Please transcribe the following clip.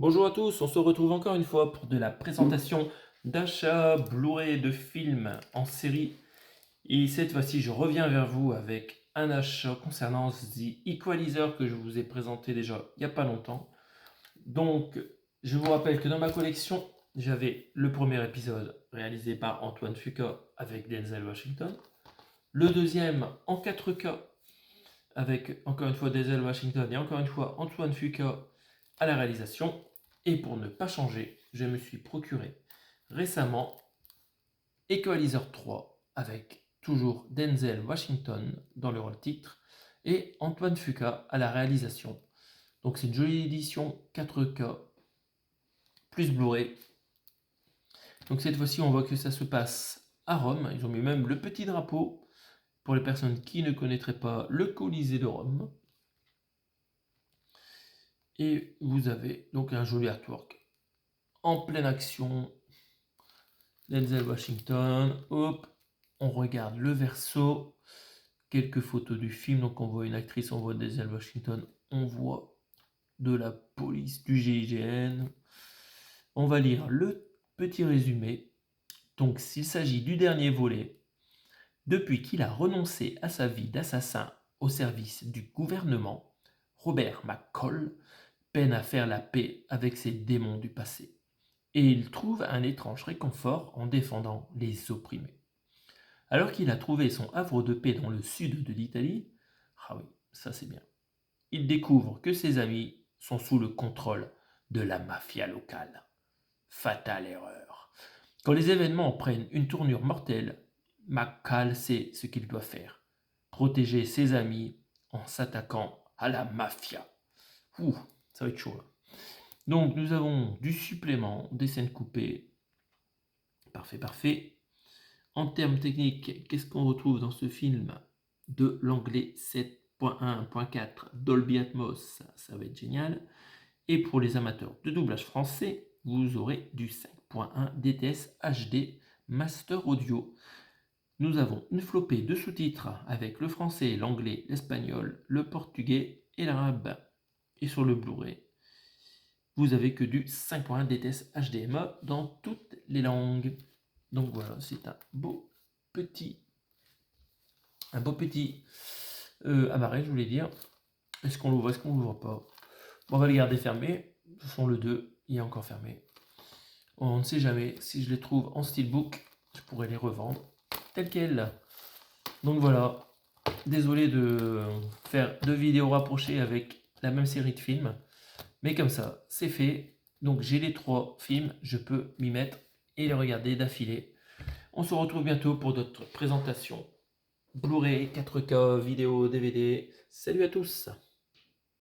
Bonjour à tous, on se retrouve encore une fois pour de la présentation d'achat Blu-ray de films en série. Et cette fois-ci, je reviens vers vous avec un achat concernant The Equalizer que je vous ai présenté déjà il n'y a pas longtemps. Donc, je vous rappelle que dans ma collection, j'avais le premier épisode réalisé par Antoine Fuqua avec Denzel Washington. Le deuxième en 4K avec encore une fois Denzel Washington et encore une fois Antoine Fuqua à la réalisation. Et pour ne pas changer, je me suis procuré récemment Equalizer 3 avec toujours Denzel Washington dans le rôle titre et Antoine Fuqua à la réalisation. Donc c'est une jolie édition 4K plus Blu-ray. Donc cette fois-ci on voit que ça se passe à Rome. Ils ont mis même le petit drapeau pour les personnes qui ne connaîtraient pas le Colisée de Rome. Et vous avez donc un joli artwork en pleine action. Denzel Washington, hop, on regarde le verso, quelques photos du film, donc on voit une actrice, on voit Denzel Washington, on voit de la police, du GIGN. On va lire le petit résumé. Donc s'il s'agit du dernier volet, depuis qu'il a renoncé à sa vie d'assassin au service du gouvernement, Robert McCall peine à faire la paix avec ses démons du passé. Et il trouve un étrange réconfort en défendant les opprimés. Alors qu'il a trouvé son havre de paix dans le sud de l'Italie, ah oui, ça c'est bien, il découvre que ses amis sont sous le contrôle de la mafia locale. Fatale erreur. Quand les événements prennent une tournure mortelle, McCall sait ce qu'il doit faire. Protéger ses amis en s'attaquant à la mafia. Ouh, ça va être chaud là. Donc nous avons du supplément, des scènes coupées. Parfait, parfait. En termes techniques, qu'est-ce qu'on retrouve dans ce film? De l'anglais 7.1.4 Dolby Atmos, ça va être génial. Et pour les amateurs de doublage français, vous aurez du 5.1 DTS HD Master Audio. Nous avons une flopée de sous-titres avec le français, l'anglais, l'espagnol, le portugais et l'arabe. Et sur le Blu-ray, vous avez que du 5.1 DTS HDMA dans toutes les langues. Donc voilà, c'est un beau petit appareil, je voulais dire. Est-ce qu'on l'ouvre, est-ce qu'on l'ouvre pas? Bon, on va le garder fermé. Ce sont le 2, il est encore fermé. On ne sait jamais, si je les trouve en steelbook, je pourrais les revendre tels quels. Donc voilà, désolé de faire 2 vidéos rapprochées avec la même série de films, mais comme ça, c'est fait. Donc j'ai les 3 films, je peux m'y mettre et les regarder d'affilée. On se retrouve bientôt pour d'autres présentations. Blu-ray, 4K, vidéo, DVD. Salut à tous!